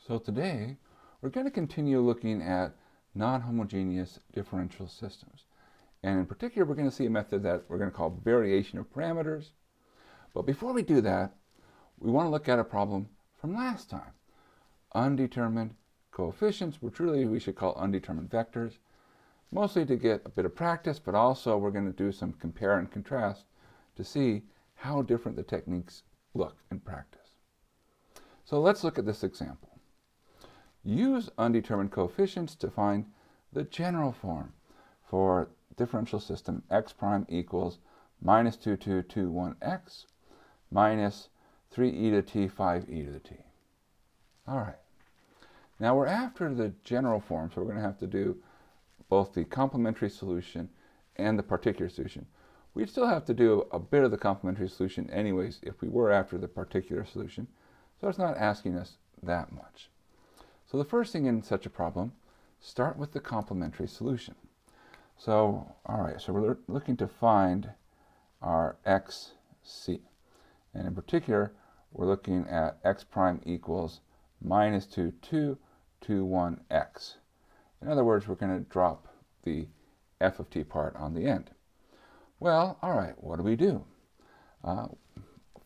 So today, we're going to continue looking at non-homogeneous differential systems. And in particular, we're going to see a method that we're going to call variation of parameters. But before we do that, we want to look at a problem from last time. Undetermined coefficients, which really we should call undetermined vectors, mostly to get a bit of practice, but also we're going to do some compare and contrast to see how different the techniques look in practice. So let's look at this example. Use undetermined coefficients to find the general form for differential system x prime equals minus 2, 2, 2, 1x minus 3e to t, 5e to the t. All right. Now we're after the general form, so we're going to have to do both the complementary solution and the particular solution. We'd still have to do a bit of the complementary solution anyways if we were after the particular solution, so it's not asking us that much. So the first thing in such a problem, start with the complementary solution. So, all right, so we're looking to find our xc. And in particular, we're looking at x prime equals minus 2, 2, 2, 1x. In other words, we're going to drop the f of t part on the end. Well, all right, what do we do?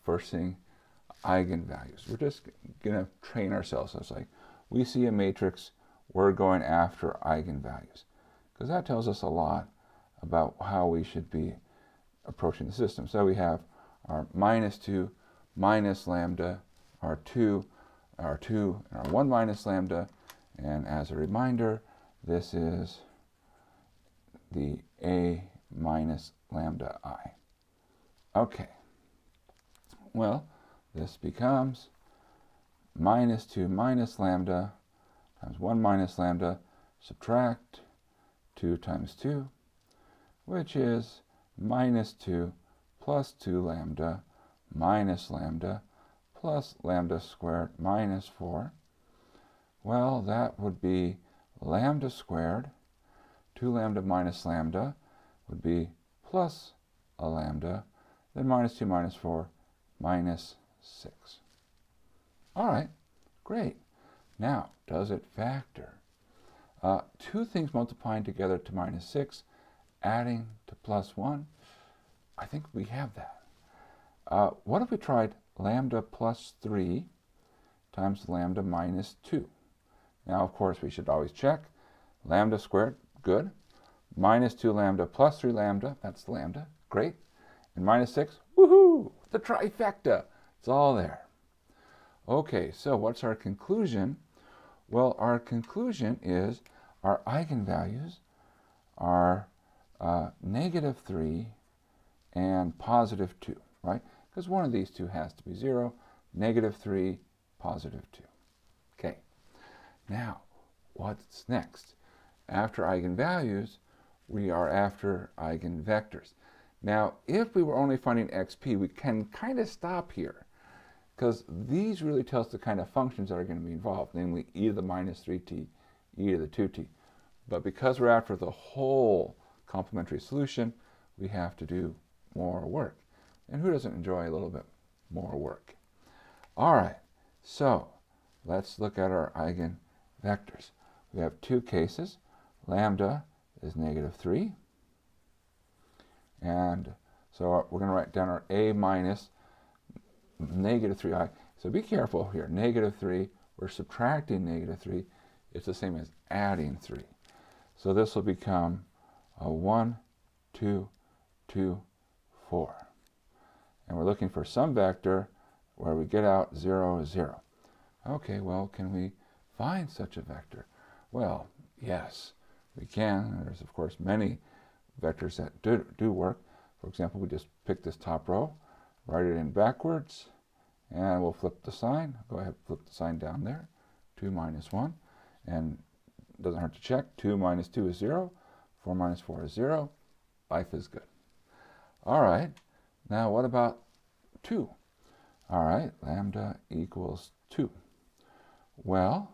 First thing, eigenvalues. We're just going to train ourselves. So it's like, we see a matrix, we're going after eigenvalues, because that tells us a lot about how we should be approaching the system. So we have our minus 2 minus lambda, our 2, and our 1 minus lambda, and as a reminder, this is the a minus lambda I. Okay, well, this becomes minus 2 minus lambda times 1 minus lambda, subtract 2 times 2, which is minus 2 plus 2 lambda minus lambda plus lambda squared minus 4. Well, that would be lambda squared. 2 lambda minus lambda would be plus a lambda, then minus 2 minus 4, minus 6. All right, great. Now, does it factor? Two things multiplying together to minus 6, adding to plus 1. I think we have that. What if we tried lambda plus 3 times lambda minus 2? Now, of course, we should always check. Lambda squared, good. Minus 2 lambda plus 3 lambda, that's lambda, great. And minus 6, woohoo, the trifecta. It's all there. Okay, so what's our conclusion? Well, our conclusion is our eigenvalues are negative 3 and positive 2, right? Because one of these two has to be 0, negative 3, positive 2. Okay, now what's next? After eigenvalues, we are after eigenvectors. Now, if we were only finding xp, we can kind of stop here, because these really tell us the kind of functions that are going to be involved, namely e to the minus 3t, e to the 2t. But because we're after the whole complementary solution, we have to do more work. And who doesn't enjoy a little bit more work? All right, so let's look at our eigenvectors. We have two cases. Lambda is negative 3. And so we're going to write down our a minus negative 3i. So be careful here. Negative 3, we're subtracting negative 3. It's the same as adding 3. So this will become a 1, 2, 2, 4. And we're looking for some vector where we get out 0, 0. Okay, well, can we find such a vector? Well, yes, we can. There's, of course, many vectors that do work. For example, we just pick this top row, write it in backwards, and we'll flip the sign. Go ahead, flip the sign down there. 2 minus 1. And it doesn't hurt to check. 2 minus 2 is 0. 4 minus 4 is 0. Life is good. All right. Now, what about 2? All right. Lambda equals 2. Well,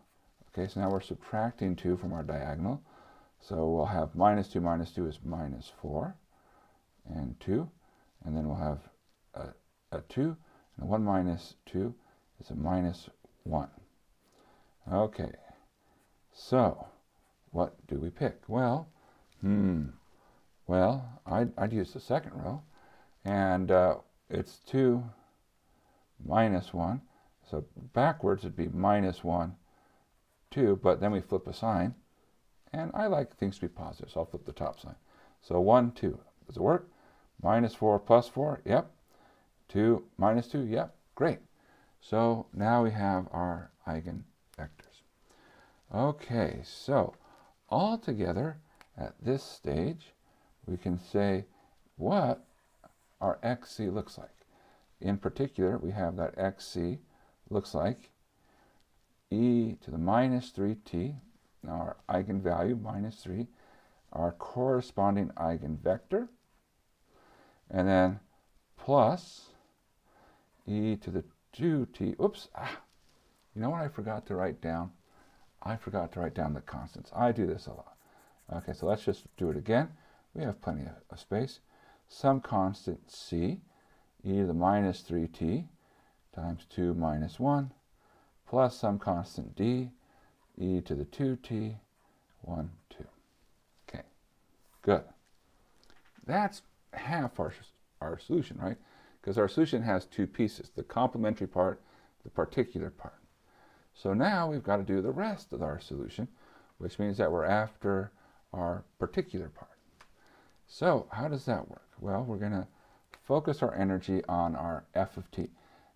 okay, so now we're subtracting 2 from our diagonal. So we'll have minus 2 is minus 4 and 2. And then we'll have a 2. And 1 minus 2 is a minus 1. Okay, so what do we pick? Well, I'd use the second row, and it's 2 minus 1. So backwards it'd be minus 1, 2, but then we flip a sign, and I like things to be positive, so I'll flip the top sign. So 1, 2. Does it work? Minus 4 plus 4, yep. 2 minus 2, yep. Great. So now we have our eigenvectors. Okay, so all together at this stage, we can say what our xc looks like. In particular, we have that xc looks like e to the minus 3t, our eigenvalue, minus 3, our corresponding eigenvector, and then plus e to the 2t. Oops, you know what I forgot to write down? I forgot to write down the constants. I do this a lot. Okay, so let's just do it again. We have plenty of space. Some constant c, e to the minus 3t times 2 minus 1, plus some constant d, e to the 2t, 1, 2. Okay, good. That's half our solution, right? Because our solution has two pieces, the complementary part, the particular part. So now we've got to do the rest of our solution, which means that we're after our particular part. So how does that work? Well, we're going to focus our energy on our f of t.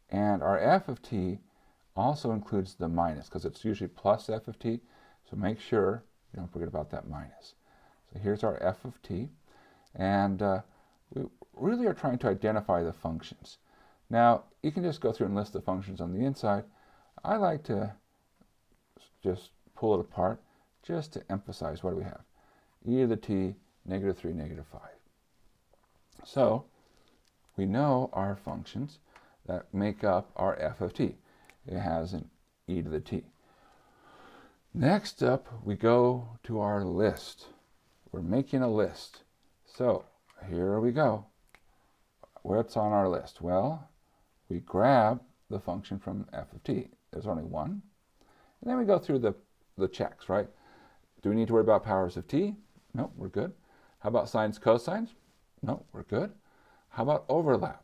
And our f of t also includes the minus, because it's usually plus f of t. So make sure you don't forget about that minus. So here's our f of t. And we really are trying to identify the functions. Now, you can just go through and list the functions on the inside. I like to just pull it apart just to emphasize what do we have. E to the t, negative 3, negative 5. So we know our functions that make up our f of t. It has an e to the t. Next up, we go to our list. We're making a list. So here we go. What's on our list? Well, we grab the function from f of t. There's only one. And then we go through the checks, right? Do we need to worry about powers of t? No, we're good. How about sines, cosines? No, we're good. How about overlap?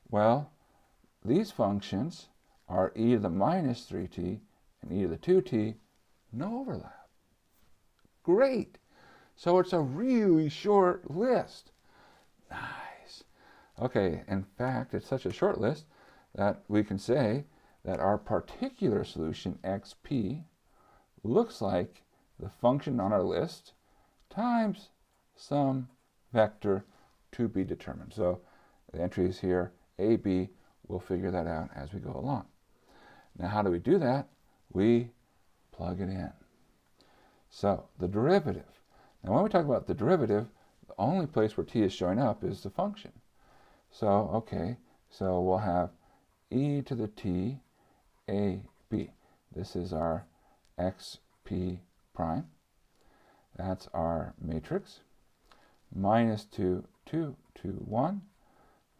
Well, these functions are e to the minus 3t and e to the 2t, no overlap. Great. So it's a really short list. Nice. Okay, in fact, it's such a short list that we can say that our particular solution, xp, looks like the function on our list times some vector to be determined. So the entry is here, a, b. We'll figure that out as we go along. Now, how do we do that? We plug it in. So the derivative. Now, when we talk about the derivative, the only place where t is showing up is the function. So, okay, so we'll have e to the t, a, b. This is our xp prime. That's our matrix. Minus 2, 2, 2, 1.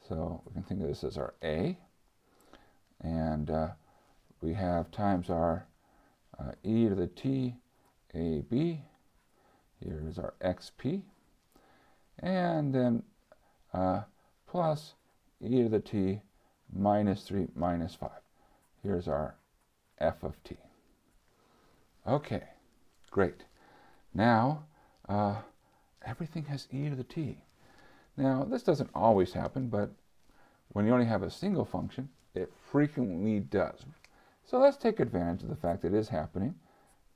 So we can think of this as our a. And we have times our e to the t, a, b. Here is our xp. And then plus e to the t minus 3 minus 5. Here's our f of t. Okay, great. Now, everything has e to the t. Now, this doesn't always happen, but when you only have a single function, it frequently does. So let's take advantage of the fact that it is happening,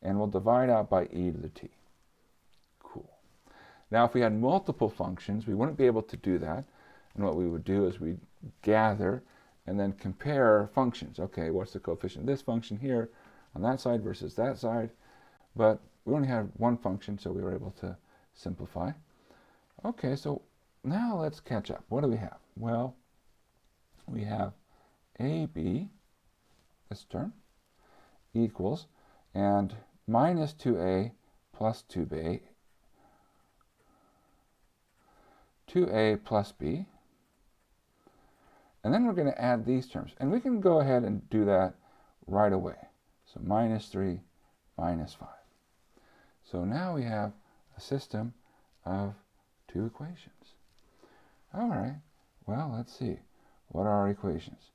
and we'll divide out by e to the t. Cool. Now, if we had multiple functions, we wouldn't be able to do that. And what we would do is we'd gather and then compare functions. Okay, what's the coefficient of this function here on that side versus that side? But we only had one function, so we were able to simplify. Okay, so now let's catch up. What do we have? Well, we have AB, this term, equals, and minus 2a plus 2b, 2a plus b. And then we're going to add these terms. And we can go ahead and do that right away. So minus 3 minus 5. So now we have a system of two equations. All right, well, let's see. What are our equations?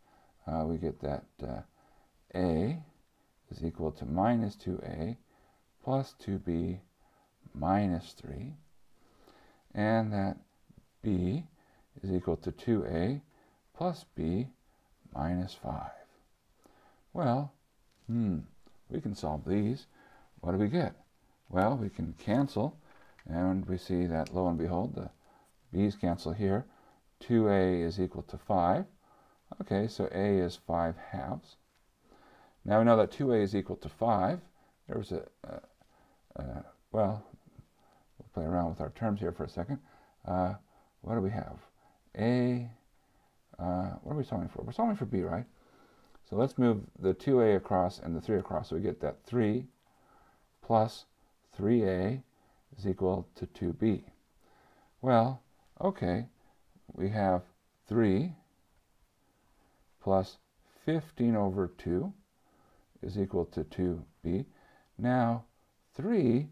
We get that a is equal to minus 2a plus 2b minus 3, and that b is equal to 2a plus b minus 5. Well, we can solve these. What do we get? Well, we can cancel, and we see that, lo and behold, the b's cancel here. 2a is equal to 5. Okay, so a is 5 halves. Now we know that 2a is equal to 5. There was well, we'll play around with our terms here for a second. What do we have? What are we solving for? We're solving for b, right? So let's move the 2a across and the 3 across. So we get that 3 plus 3a is equal to 2b. Well, okay, we have 3 plus 15 over 2 is equal to 2b. Now, 3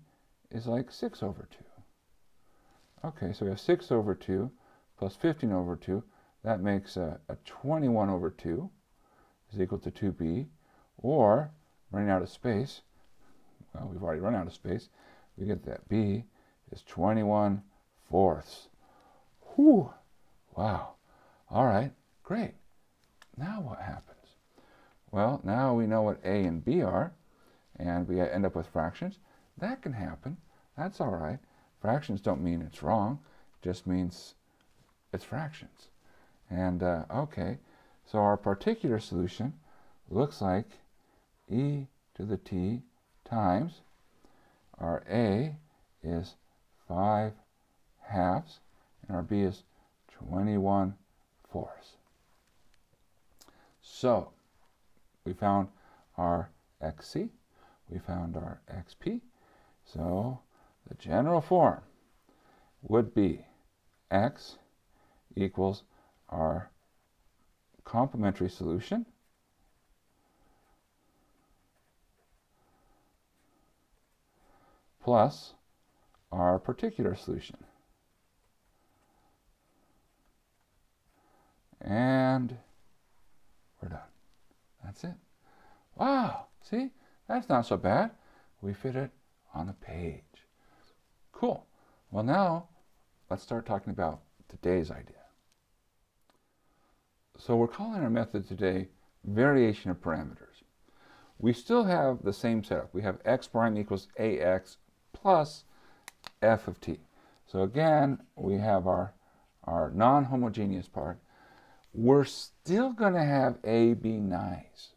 is like 6 over 2. Okay, so we have 6 over 2 plus 15 over 2. That makes a 21 over 2 is equal to 2b. Or, running out of space, well, we've already run out of space, we get that b is 21 fourths. Whew! Wow. All right, great. Now what happens? Well, now we know what a and b are, and we end up with fractions. That can happen. That's all right. Fractions don't mean it's wrong. It just means it's fractions. And, okay, so our particular solution looks like e to the t times our a is 5 halves, and our b is 21 fourths. So, we found our xc, we found our xp, so the general form would be x equals our complementary solution plus our particular solution. And we're done. That's it. Wow, see? That's not so bad. We fit it on a page. Cool. Well, now let's start talking about today's idea. So we're calling our method today variation of parameters. We still have the same setup. We have x prime equals ax plus f of t. So again, we have our non-homogeneous part. We're still going to have a be nice.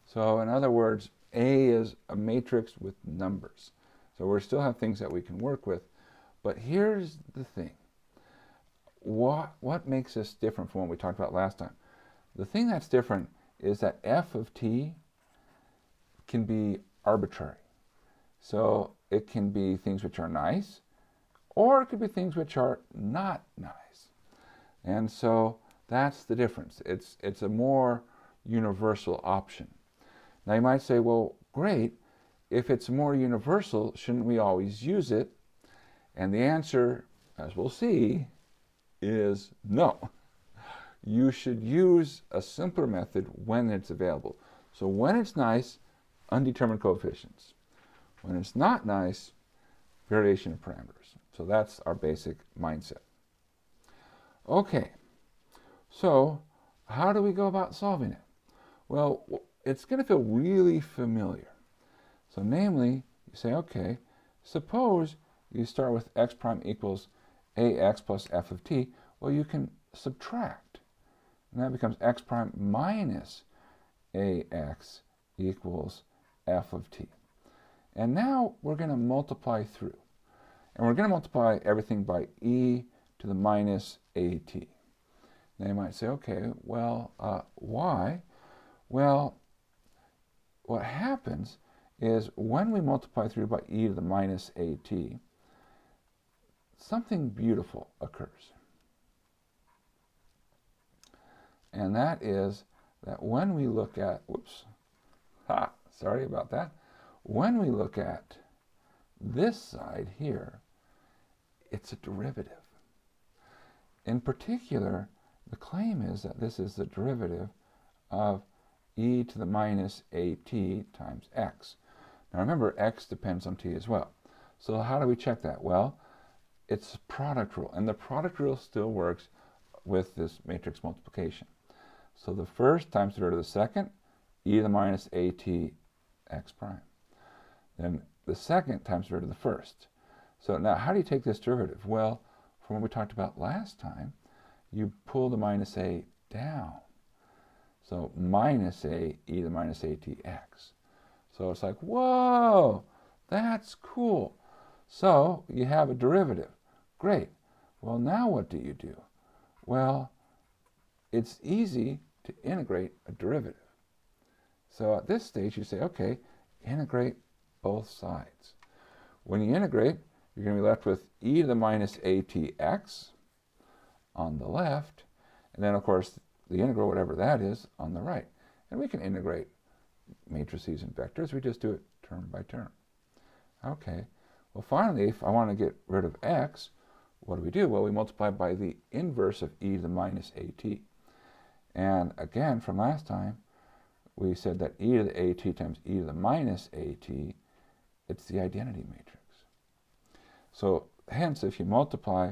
So in other words, a is a matrix with numbers. So we still have things that we can work with. But here's the thing. What makes this different from what we talked about last time? The thing that's different is that f of t can be arbitrary. So it can be things which are nice, or it could be things which are not nice. And so that's the difference. It's a more universal option. Now you might say, well, great, if it's more universal, shouldn't we always use it? And the answer, as we'll see, is no. You should use a simpler method when it's available. So when it's nice, undetermined coefficients. When it's not nice, variation of parameters. So that's our basic mindset. Okay, so how do we go about solving it? Well, it's going to feel really familiar. So namely, you say, okay, suppose you start with x prime equals ax plus f of t. Well, you can subtract. And that becomes x prime minus ax equals f of t. And now we're going to multiply through. And we're going to multiply everything by e to the minus at. Now you might say, okay, well, why? Well, what happens is when we multiply through by e to the minus at, something beautiful occurs. And that is that when we look at, sorry about that. When we look at this side here, it's a derivative. In particular, the claim is that this is the derivative of e to the minus at times x. Now remember, x depends on t as well. So how do we check that? Well, it's a product rule, and the product rule still works with this matrix multiplication. So the first times the derivative of the second, e to the minus at x prime. Then the second times the derivative of the first. So now how do you take this derivative? Well, from what we talked about last time, you pull the minus a down. So minus a e to the minus at x. So it's like, whoa, that's cool. So you have a derivative. Great. Well, now what do you do? Well, it's easy to integrate a derivative. So at this stage, you say, okay, integrate both sides. When you integrate, you're going to be left with e to the minus atx on the left, and then, of course, the integral, whatever that is, on the right. And we can integrate matrices and vectors. We just do it term by term. Okay. Well, finally, if I want to get rid of x, what do? Well, we multiply by the inverse of e to the minus at. And again, from last time, we said that e to the at times e to the minus at, it's the identity matrix. So hence, if you multiply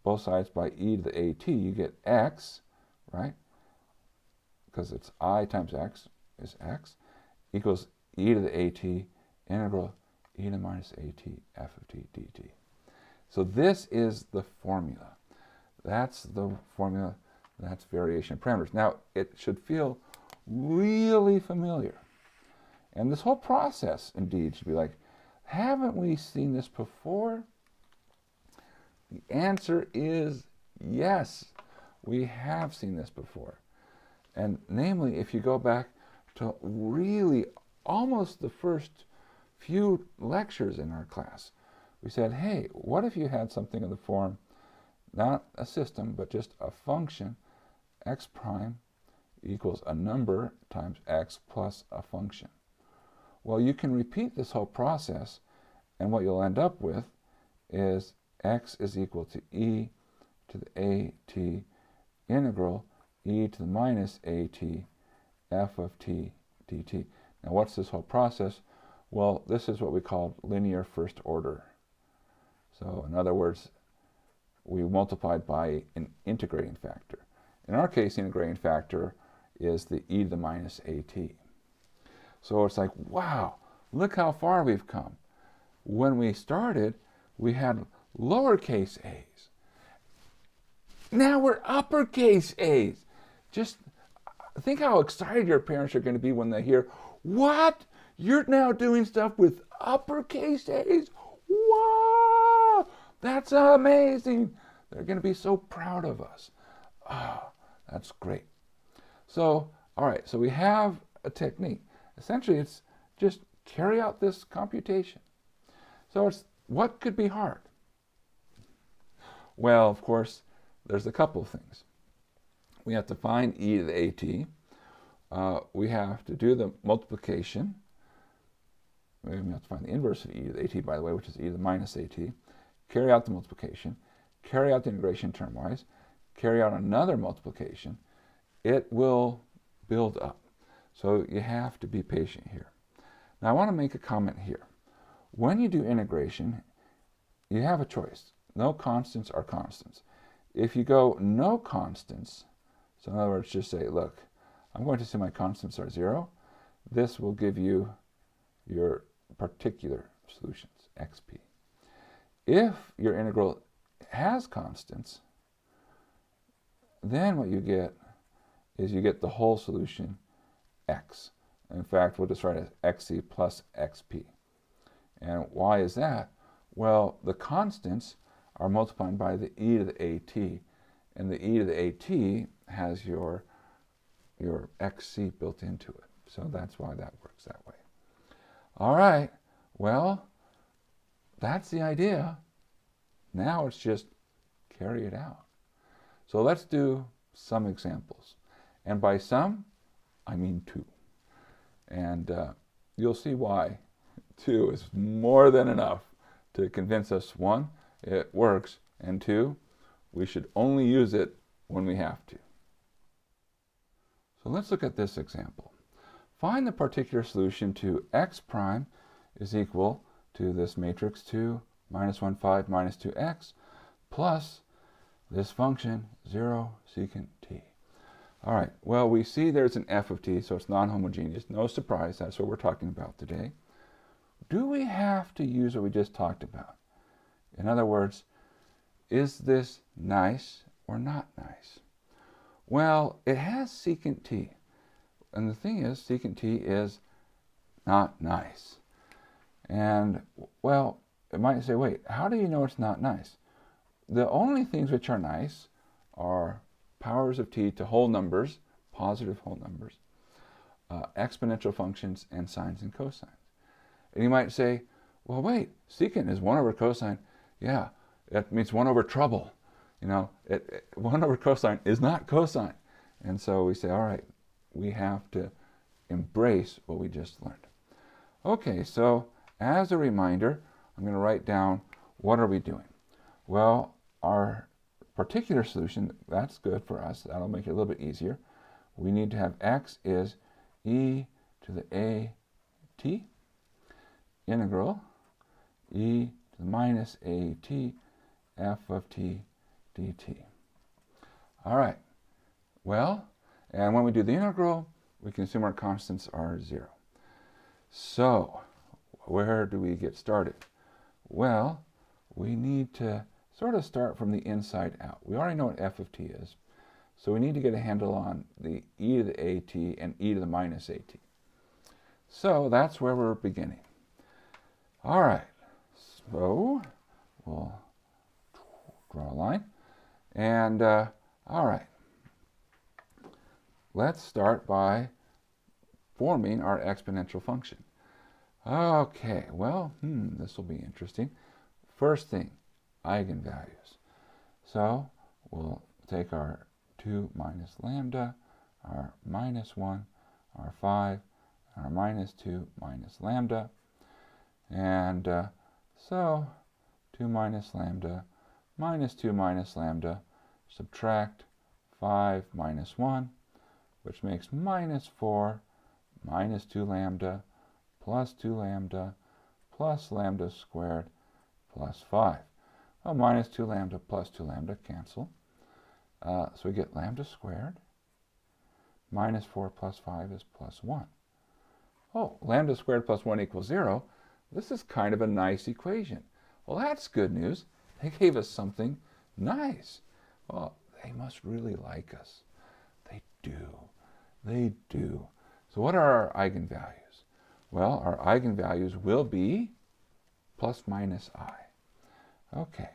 both sides by e to the at, you get x, right? Because it's I times x is x, equals e to the at integral e to the minus at f of t dt. So this is the formula. That's the formula. That's variation of parameters. Now, it should feel really familiar. And this whole process, indeed, should be like, haven't we seen this before? The answer is yes, we have seen this before. And namely, if you go back to really almost the first few lectures in our class, we said, hey, what if you had something in the form, not a system, but just a function, x prime equals a number times x plus a function. Well, you can repeat this whole process, and what you'll end up with is x is equal to e to the at integral e to the minus at f of t dt. Now, what's this whole process? Well, this is what we call linear first order. So, in other words, we multiplied by an integrating factor. In our case, the integrating factor is the e to the minus at. So it's like, wow, look how far we've come. When we started, we had lowercase a's. Now we're uppercase a's. Just think how excited your parents are going to be when they hear, what? You're now doing stuff with uppercase a's? Wow! That's amazing. They're going to be so proud of us. Ah, that's great. So, all right, so we have a technique. Essentially, it's just carry out this computation. So it's, what could be hard? Well, of course, there's a couple of things. We have to find e to the at. We have to do the multiplication. We have to find the inverse of e to the at, by the way, which is e to the minus at. Carry out the multiplication. Carry out the integration termwise. Carry out another multiplication. It will build up. So you have to be patient here. Now I want to make a comment here. When you do integration, you have a choice. No constants are constants. If you go no constants, so in other words, just say, look, I'm going to say my constants are 0. This will give you your particular solutions, xp. If your integral has constants, then what you get is you get the whole solution x. In fact, we'll just write it as xc plus xp. And why is that? Well, the constants are multiplied by the e to the at, and the e to the at has your xc built into it. So that's why that works that way. All right, well, that's the idea. Now it's just carry it out. So let's do some examples. And by some, I mean 2. And you'll see why 2 is more than enough to convince us, 1, it works, and 2, we should only use it when we have to. So let's look at this example. Find the particular solution to x prime is equal to this matrix 2, minus 1, 5, minus 2x, plus this function 0 secant t. All right, well, we see there's an f of t, so it's non-homogeneous. No surprise, that's what we're talking about today. Do we have to use what we just talked about? In other words, is this nice or not nice? Well, it has secant t. And the thing is, secant t is not nice. And, well, it might say, wait, how do you know it's not nice? The only things which are nice are powers of t to whole numbers, positive whole numbers, exponential functions, and sines and cosines. And you might say, well, wait, secant is 1 over cosine. Yeah, that means 1 over trouble. You know, 1 over cosine is not cosine. And so we say, all right, we have to embrace what we just learned. Okay, so as a reminder, I'm going to write down what are we doing. Well, our particular solution, that's good for us. That'll make it a little bit easier. We need to have x is e to the a t integral e to the minus a t f of t dt. All right. Well, and when we do the integral, we can assume our constants are 0. So, where do we get started? Well, we need to sort of start from the inside out. We already know what f of t is, so we need to get a handle on the e to the at and e to the minus at. So that's where we're beginning. All right, so we'll draw a line. And all right, let's start by forming our exponential function. Okay, well, this will be interesting. First thing, eigenvalues. So we'll take our 2 minus lambda, our minus 1, our 5, our minus 2 minus lambda. And so 2 minus lambda minus 2 minus lambda, subtract 5 minus 1, which makes minus 4 minus 2 lambda plus 2 lambda plus lambda squared plus 5. Well, minus 2 lambda plus 2 lambda cancel. So we get lambda squared. Minus 4 plus 5 is plus 1. Oh, lambda squared plus 1 equals 0. This is kind of a nice equation. Well, that's good news. They gave us something nice. Well, they must really like us. They do. They do. So what are our eigenvalues? Well, our eigenvalues will be plus minus I. Okay.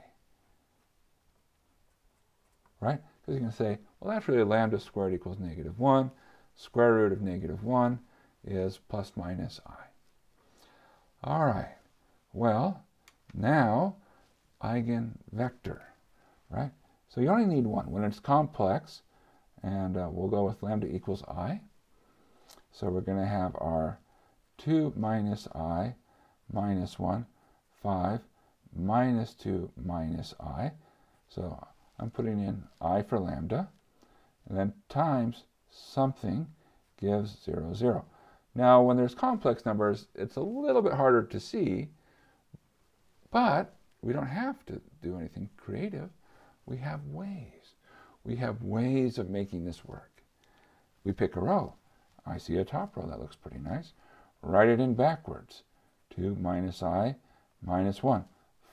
Right? Because you can say, well, that's really lambda squared equals negative 1. Square root of negative 1 is plus minus I. All right. Well, now, eigenvector, right? So you only need one. When it's complex, and we'll go with lambda equals I. So we're going to have our 2 minus I minus 1, 5 minus 2 minus I. So I'm putting in I for lambda, and then times something gives 0, 0. Now, when there's complex numbers, it's a little bit harder to see, but we don't have to do anything creative. We have ways. We have ways of making this work. We pick a row. I see a top row. That looks pretty nice. Write it in backwards. 2 minus I minus 1.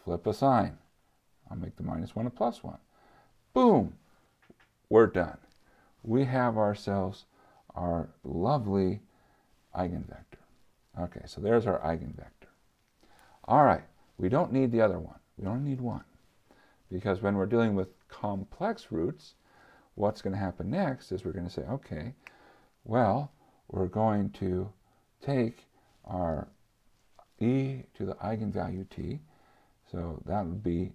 Flip a sign. I'll make the minus 1 a plus 1. Boom! We're done. We have ourselves our lovely eigenvector. Okay, so there's our eigenvector. All right, we don't need the other one. We only need one. Because when we're dealing with complex roots, what's going to happen next is we're going to say, okay, well, we're going to take our e to the eigenvalue t. So that would be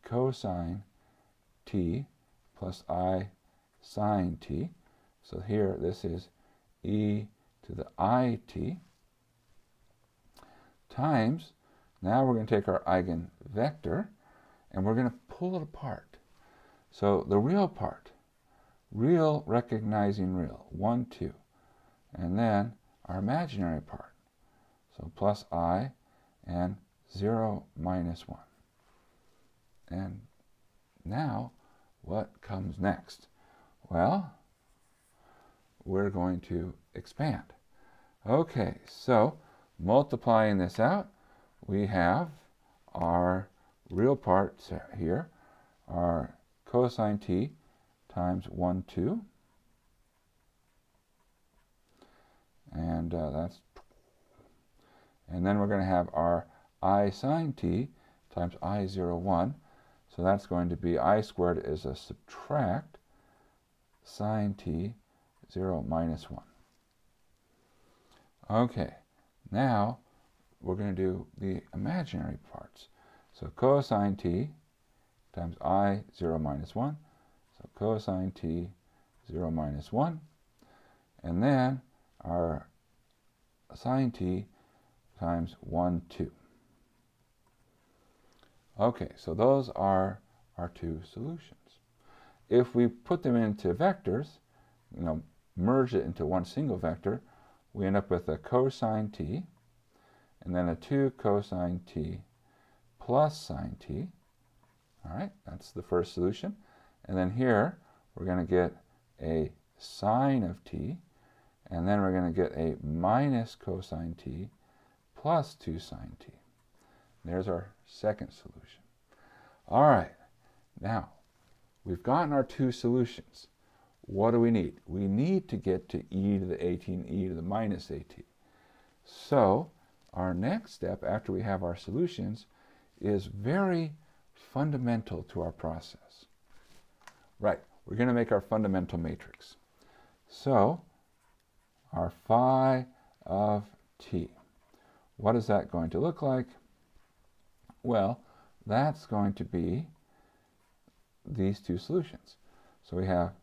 cosine t plus I sine t. So here, this is e to the it times, now we're going to take our eigenvector and we're going to pull it apart. So the real part, real recognizing real, 1, 2. And then our imaginary part, so plus I and 0 minus 1. And now what comes next? Well, we're going to expand. Okay, so multiplying this out, we have our real part here, our cosine t times 1, 2. And then we're going to have our I sine t times I 0, 1. So that's going to be I squared is a subtract sine t 0 minus 1. Okay, now we're going to do the imaginary parts. So cosine t times I 0 minus 1. So cosine t 0 minus 1. And then our sine t times 1, 2. Okay, so those are our two solutions. If we put them into vectors, merge it into one single vector, we end up with a cosine t, and then a 2 cosine t plus sine t. All right, that's the first solution. And then here, we're going to get a sine of t, and then we're going to get a minus cosine t plus 2 sine t. There's our second solution. All right, now we've gotten our two solutions. What do we need? We need to get to e to the at and e to the minus at. So our next step after we have our solutions is very fundamental to our process. Right, we're going to make our fundamental matrix. So our phi of t. What is that going to look like? Well, that's going to be these two solutions. So we have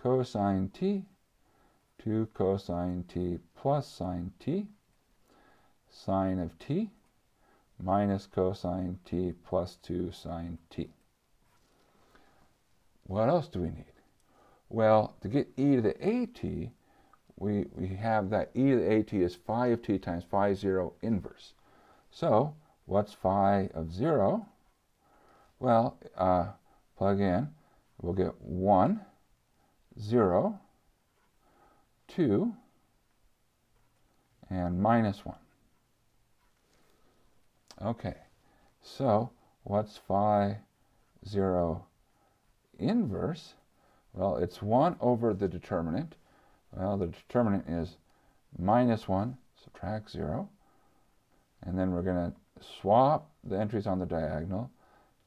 cosine t, 2 cosine t plus sine t, sine of t, minus cosine t plus 2 sine t. What else do we need? Well, to get e to the at, we have that e to the at is phi of t times phi 0 inverse. So what's phi of 0? Well, plug in, we'll get 1, 0, 2, and minus 1. Okay, so what's phi 0 inverse? Well, it's 1 over the determinant. Well, the determinant is minus 1, subtract 0. And then we're going to swap the entries on the diagonal,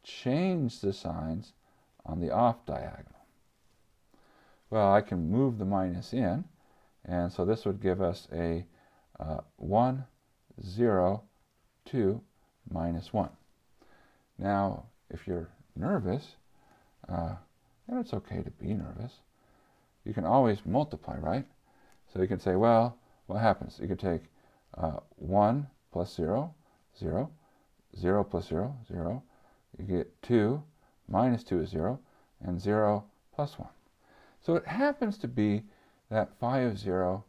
change the signs on the off diagonal. Well, I can move the minus in, and so this would give us a 1, 0, 2, minus 1. Now, if you're nervous, and it's okay to be nervous, you can always multiply, right? So you can say, well, what happens? You can take 1 plus 0, 0, 0 plus 0, 0. You get 2, minus 2 is 0, and 0 plus 1. So it happens to be that phi of 0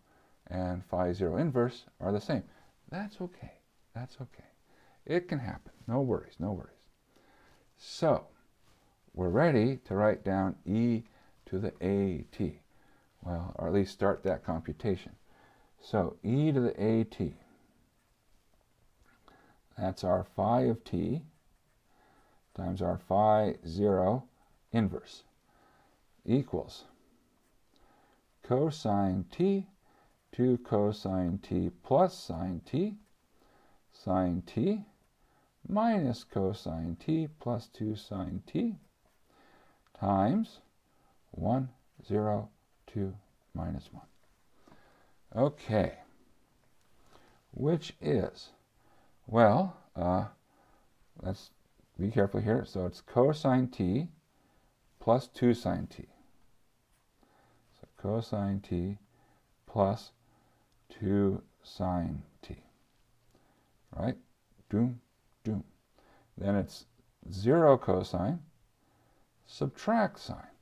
and phi 0 inverse are the same. That's okay. That's okay. It can happen. No worries, no worries. So we're ready to write down e to the at. Well, or at least start that computation. So e to the at, that's our phi of t times our phi 0 inverse, equals cosine t, 2 cosine t plus sine t, minus cosine t plus 2 sine t, times 1, 0, 2, minus 1. Okay, which is, well, let's be careful here. So it's cosine t plus 2 sine t. So cosine t plus 2 sine t, right? doom, doom. Then it's 0 cosine, subtract sine.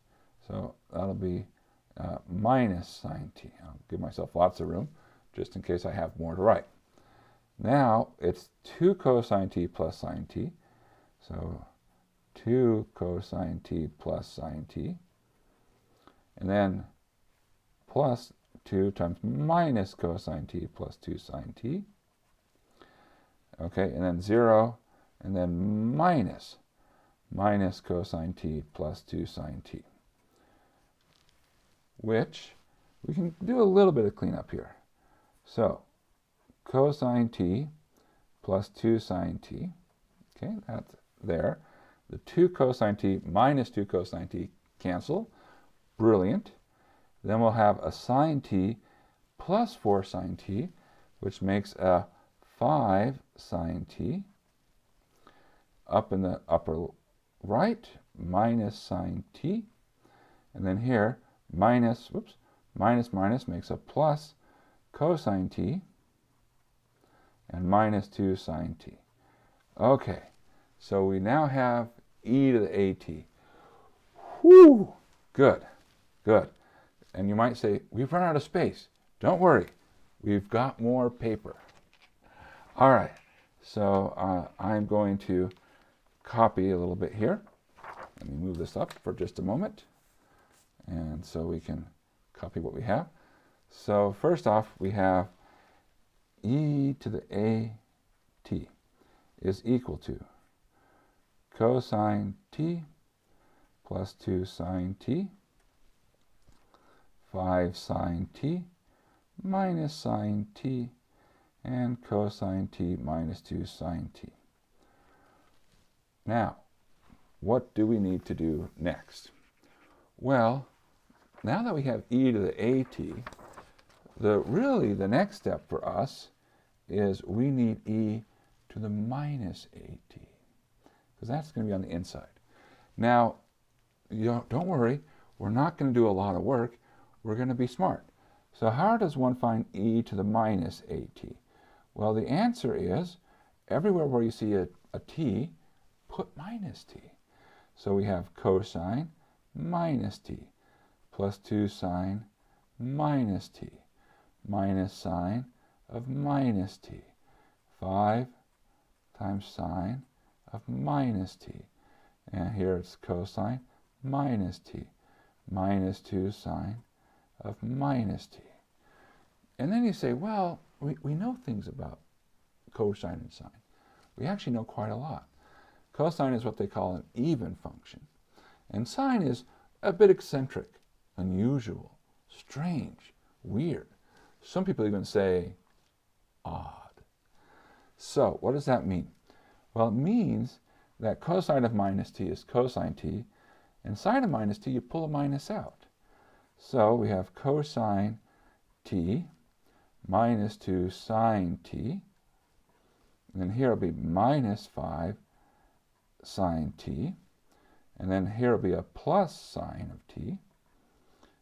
So that'll be minus sine t. I'll give myself lots of room just in case I have more to write. Now it's 2 cosine t plus sine t. So 2 cosine t plus sine t. And then plus 2 times minus cosine t plus 2 sine t. Okay, and then 0, and then minus cosine t plus 2 sine t. Which we can do a little bit of cleanup here. So cosine t plus 2 sine t. Okay, that's there. The 2 cosine t minus 2 cosine t cancel. Brilliant. Then we'll have a sine t plus 4 sine t, which makes a 5 sine t. Up in the upper right, minus sine t. And then here, minus makes a plus cosine t. And minus 2 sine t. Okay, so we now have e to the at. Whew, good, good. And you might say, we've run out of space. Don't worry, we've got more paper. All right, so I'm going to copy a little bit here. Let me move this up for just a moment. And so we can copy what we have. So first off, we have e to the at is equal to cosine t plus 2 sine t, 5 sine t minus sine t, and cosine t minus 2 sine t. Now, what do we need to do next? Well, now that we have e to the at, really the next step for us is we need e to the minus at, because that's going to be on the inside. Now, don't worry, we're not going to do a lot of work. We're going to be smart. So how does one find e to the minus at? Well, the answer is everywhere where you see a t, put minus t. So we have cosine minus t plus 2 sine minus t minus sine of minus t. 5 times sine of minus t. And here it's cosine minus t minus 2 sine of minus t. And then you say, well, we know things about cosine and sine. We actually know quite a lot. Cosine is what they call an even function. And sine is a bit eccentric, unusual, strange, weird. Some people even say odd. So what does that mean? Well, it means that cosine of minus t is cosine t, and sine of minus t, you pull a minus out. So we have cosine t minus 2 sine t, and then here will be minus 5 sine t, and then here will be a plus sine of t,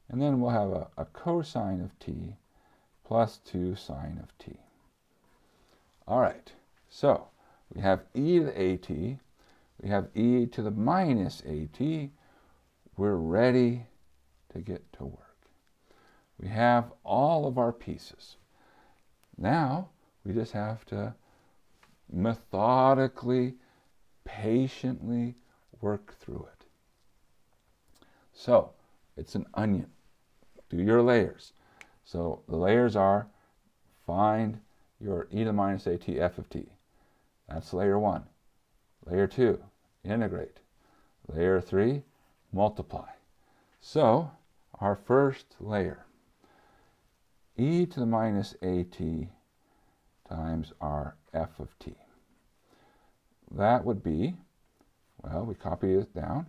and then we'll have a cosine of t plus 2 sine of t. All right, so we have e to the at, we have e to the minus at. We're ready to get to work. We have all of our pieces. Now we just have to methodically, patiently work through it. So it's an onion. Do your layers. So the layers are find your e to the minus at f of t. That's layer 1. Layer 2, integrate. Layer 3, multiply. So our first layer, e to the minus at times our f of t. That would be, well, we copy it down,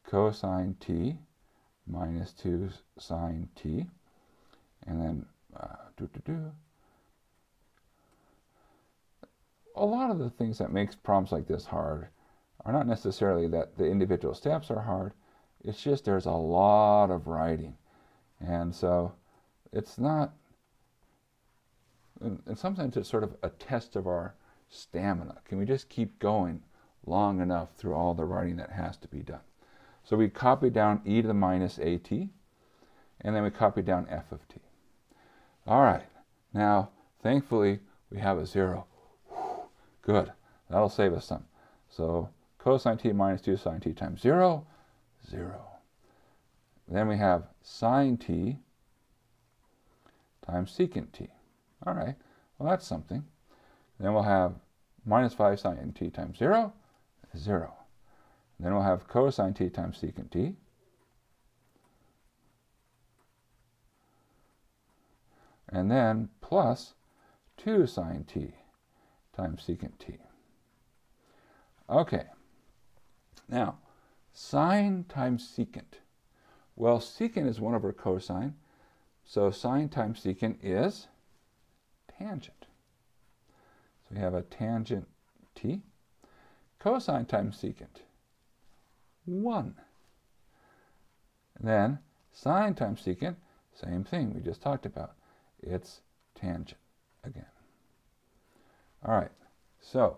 cosine t minus 2 sine t, and then a lot of the things that makes problems like this hard are not necessarily that the individual steps are hard, it's just there's a lot of writing. And so it's not, and sometimes it's sort of a test of our stamina? Can we just keep going long enough through all the writing that has to be done? So we copy down e to the minus at, and then we copy down f of t. All right, now thankfully we have a 0. Good, that'll save us some. So cosine t minus 2 sine t times 0, 0. Then we have sine t times secant t. All right, well that's something. Then we'll have minus 5 sine t times 0, 0. Then we'll have cosine t times secant t. And then plus 2 sine t times secant t. Okay, now sine times secant. Well, secant is 1 over cosine, so sine times secant is tangent. So we have a tangent t. Cosine times secant, 1. And then sine times secant, same thing we just talked about. It's tangent again. All right, so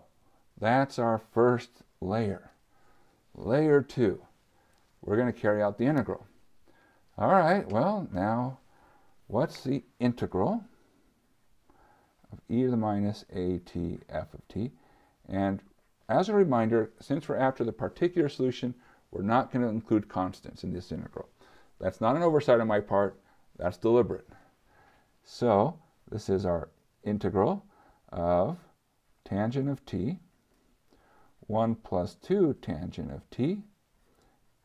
that's our first layer. Layer 2, we're going to carry out the integral. All right, well, now what's the integral of e to the minus at f of t? And as a reminder, since we're after the particular solution, we're not going to include constants in this integral. That's not an oversight on my part, that's deliberate. So this is our integral of tangent of t, 1 plus 2 tangent of t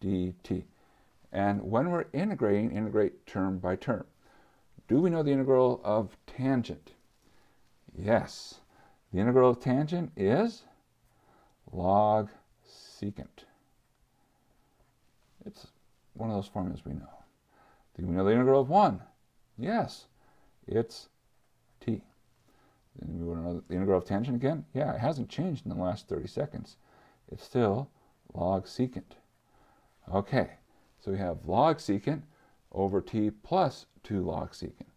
dt. And when we're integrating, integrate term by term. Do we know the integral of tangent? Yes. The integral of tangent is log secant. It's one of those formulas we know. Do we know the integral of 1? Yes. It's t. Then we want to know the integral of tangent again? Yeah, it hasn't changed in the last 30 seconds. It's still log secant. Okay, so we have log secant over t plus 2 log secant.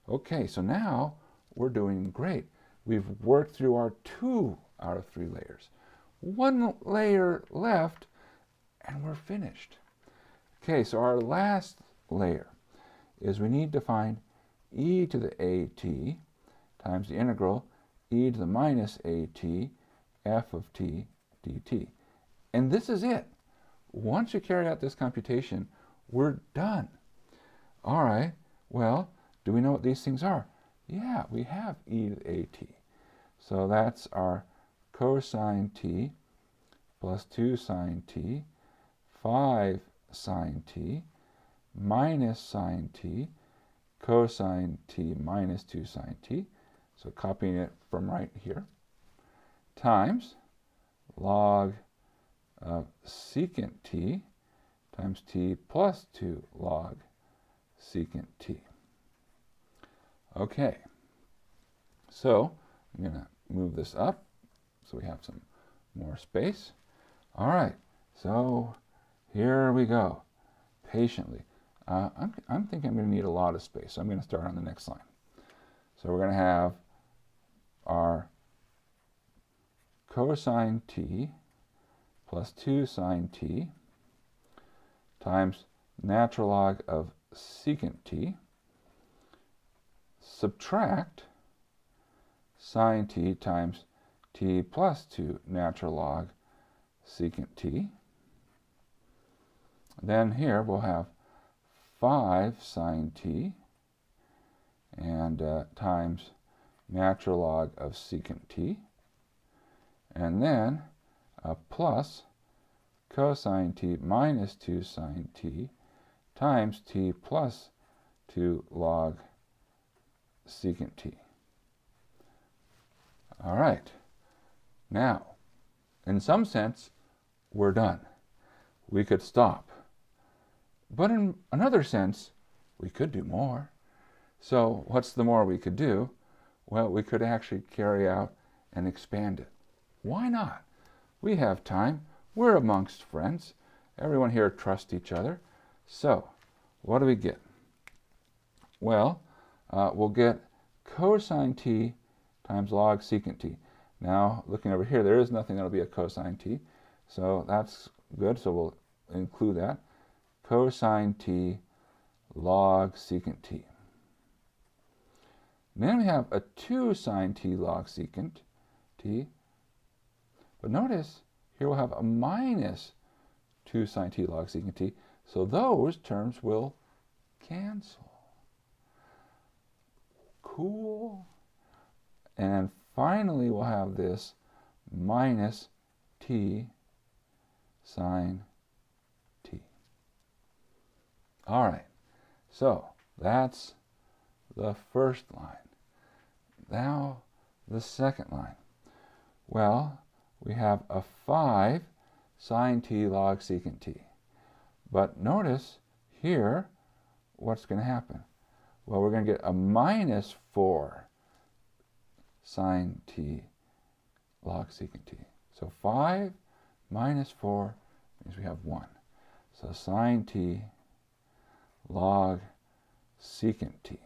Okay, so now we're doing great. We've worked through our 2 out of 3 layers. 1 layer left, and we're finished. Okay, so our last layer is we need to find e to the at times the integral e to the minus at f of t dt. And this is it. Once you carry out this computation, we're done. All right, well, do we know what these things are? Yeah, we have e to the at. So that's our cosine t plus 2 sine t, 5 sine t, minus sine t, cosine t minus 2 sine t, so copying it from right here, times log of secant t times t plus 2 log secant t. Okay, so I'm going to move this up so we have some more space. All right, so here we go, patiently. I'm thinking I'm going to need a lot of space, so I'm going to start on the next line. So we're going to have our cosine t plus 2 sine t times natural log of secant t, subtract sine t times t plus 2 natural log secant t. Then here we'll have 5 sine t and times natural log of secant t, and then plus cosine t minus 2 sine t times t plus 2 log secant t. All right, now, in some sense, we're done. We could stop. But in another sense, we could do more. So what's the more we could do? Well, we could actually carry out and expand it. Why not? We have time. We're amongst friends. Everyone here trusts each other. So what do we get? Well, we'll get cosine t times log secant t. Now, looking over here, there is nothing that will be a cosine t, so that's good, so we'll include that. Cosine t log secant t. And then we have a 2 sine t log secant t, but notice here we'll have a minus 2 sine t log secant t, so those terms will cancel. Cool. And finally, we'll have this minus t sine t. All right, so that's the first line. Now, the second line. Well, we have a 5 sine t log secant t. But notice here, what's going to happen? Well, we're going to get a minus 4 sine t log secant t. So 5 minus 4 means we have 1. So sine t log secant t.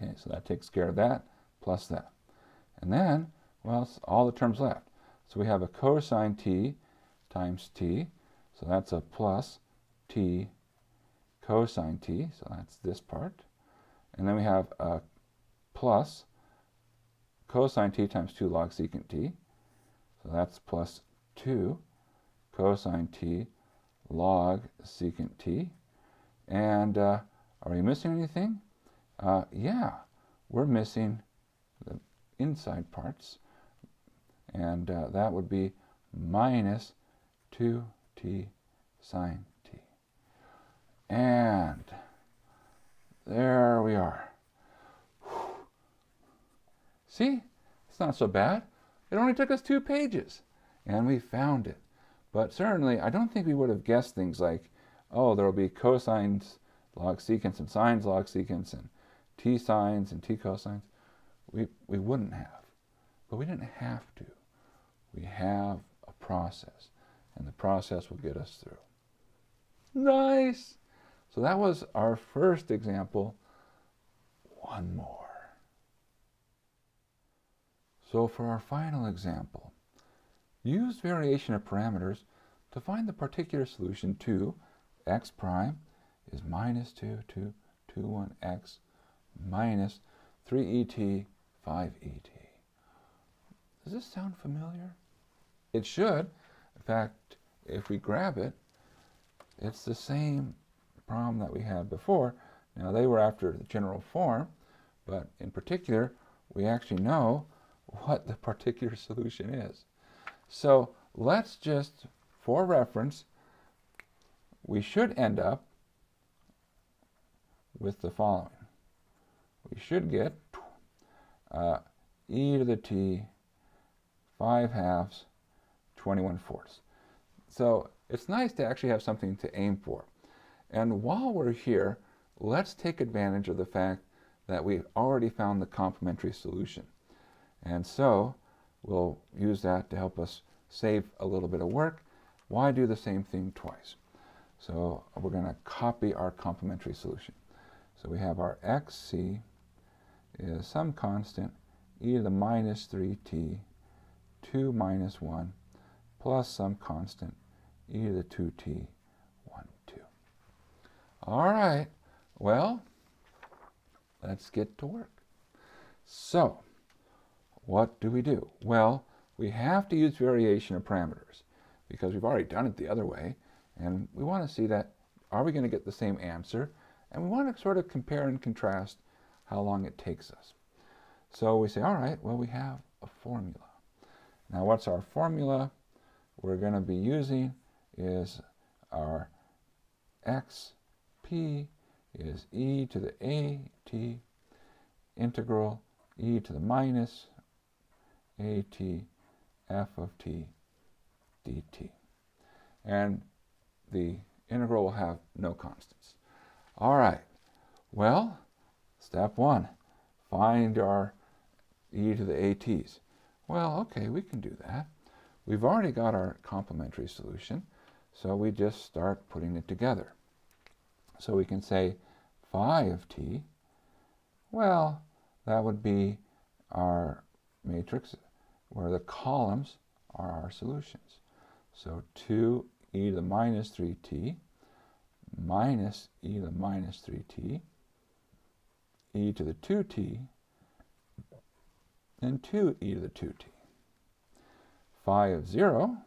Okay, so that takes care of that, plus that. And then, well, it's all the terms left. So we have a cosine t times t, so that's a plus t cosine t, so that's this part. And then we have a plus cosine t times 2 log secant t, so that's plus 2 cosine t log secant t. And are we missing anything? Yeah, we're missing the inside parts, and that would be minus 2t sine t. And there we are. See, it's not so bad. It only took us 2 pages, and we found it. But certainly, I don't think we would have guessed things like, oh, there will be cosines log secants and sines log secants and t sines and t cosines. We wouldn't have. But we didn't have to. We have a process, and the process will get us through. Nice! So that was our first example. One more. So for our final example, use variation of parameters to find the particular solution to x prime is minus 2 to 21x minus 3et 5et. Does this sound familiar? It should. In fact, if we grab it, it's the same problem that we had before. Now, they were after the general form, but in particular, we actually know what the particular solution is. So let's just, for reference, we should end up with the following. We should get e to the t 5/2 21/4. So it's nice to actually have something to aim for. And while we're here, let's take advantage of the fact that we've already found the complementary solution. And so we'll use that to help us save a little bit of work. Why do the same thing twice? So we're going to copy our complementary solution. So we have our xc is some constant e to the minus 3t 2 minus 1 plus some constant e to the 2t 1, 2. All right, well, let's get to work. So what do we do? Well, we have to use variation of parameters because we've already done it the other way, and we want to see that, are we going to get the same answer? And we want to sort of compare and contrast how long it takes us. So we say, all right, well, we have a formula. Now, what's our formula? We're going to be using is our xp is e to the at integral e to the minus at f of t dt. And the integral will have no constants. All right, well, step 1, find our e to the at's. Well, okay, we can do that. We've already got our complementary solution, so we just start putting it together. So we can say phi of t, well, that would be our matrix where the columns are our solutions. So 2e to the minus 3t minus e to the minus 3t, e to the 2t, and 2e to the 2t. Phi of 0,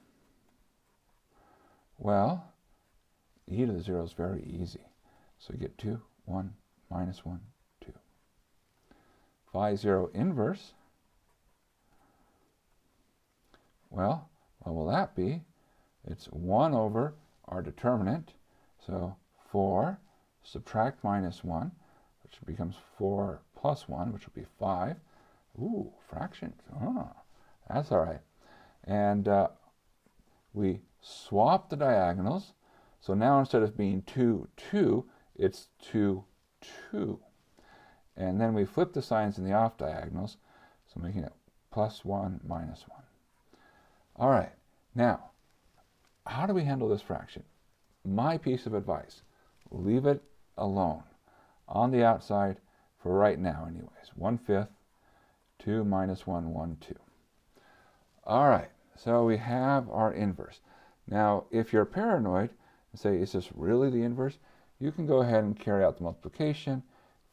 well, e to the 0 is very easy. So you get 2, 1, minus 1, 2. Phi 0 inverse, well, what will that be? It's 1 over our determinant. So 4, subtract minus 1, which becomes 4 plus 1, which will be 5. Ooh, fractions. Oh, that's all right. And we swap the diagonals. So now instead of being 2, 2, it's 2, 2. And then we flip the signs in the off diagonals, so making it plus 1, minus 1. All right, now, how do we handle this fraction? My piece of advice, leave it alone on the outside for right now anyways. 1/5, 2 minus 1, 1, 2. All right, so we have our inverse. Now, if you're paranoid and say, is this really the inverse? You can go ahead and carry out the multiplication.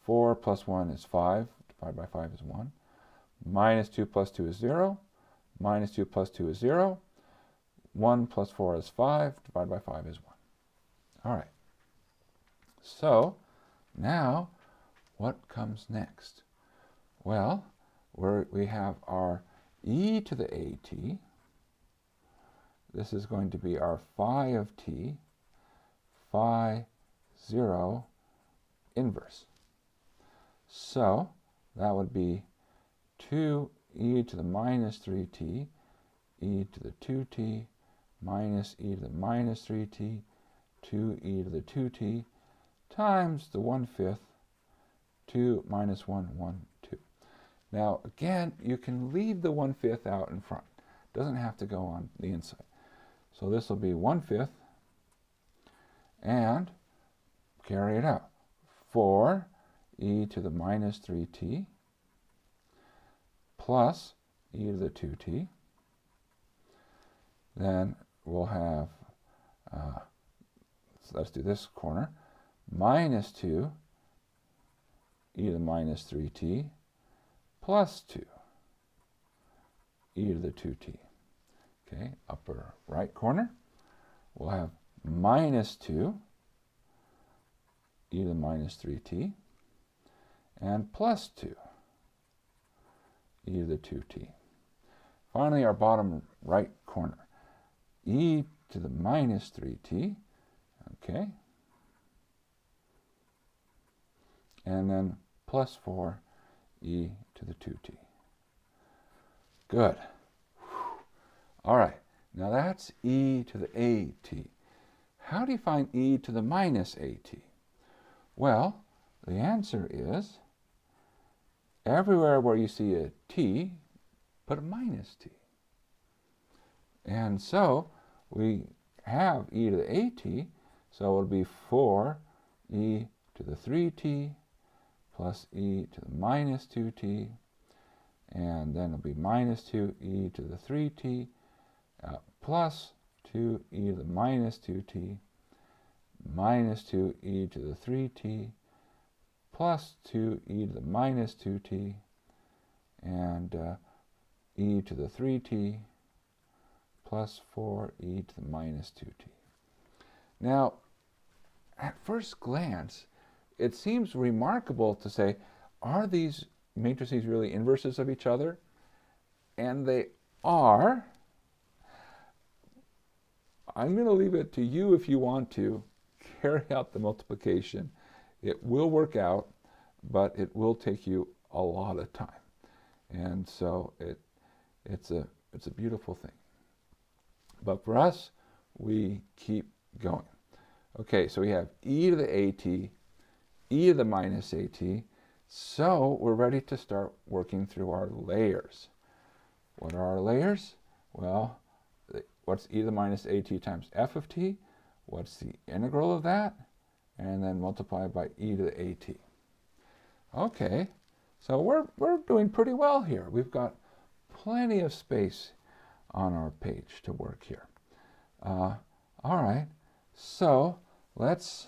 4 plus 1 is 5, divided by 5 is 1. Minus 2 plus 2 is 0. Minus 2 plus 2 is 0. 1 plus 4 is 5, divided by 5 is 1. All right. So, now, what comes next? Well, we have our e to the at. This is going to be our phi of t, phi 0 inverse. So, that would be 2e to the minus 3t, e to the 2t, minus e to the minus 3t, 2e to the 2t, times the 1/5, 2 minus 1, 1, 2. Now, again, you can leave the 1/5 out in front. It doesn't have to go on the inside. So this will be 1/5, and carry it out. 4e to the minus 3t plus e to the 2t. Then we'll have, let's do this corner, minus 2 e to the minus 3t plus 2 e to the 2t. Okay, upper right corner, we'll have minus 2 e to the minus 3t and plus 2 e to the 2t. Finally, our bottom right corner, e to the minus 3t, okay, and then plus 4 e to the 2t. Good. All right, now that's e to the at. How do you find e to the minus at? Well, the answer is everywhere where you see a t, put a minus t. And so we have e to the at, so it will be 4e to the 3t plus e to the minus 2t, and then it'll be minus 2e to the 3t plus 2e to the minus 2t minus 2e to the 3t plus 2e to the minus 2t and e to the 3t plus 4e to the minus 2t. Now, at first glance, it seems remarkable to say, are these matrices really inverses of each other? And they are. I'm going to leave it to you if you want to carry out the multiplication. It will work out, but it will take you a lot of time. And so it's a beautiful thing. But for us, we keep going. Okay, so we have e to the at, e to the minus at. So we're ready to start working through our layers. What are our layers? Well, what's e to the minus at times f of t? What's the integral of that? And then multiply by e to the at. Okay, so we're doing pretty well here. We've got plenty of space on our page to work here. All right, so let's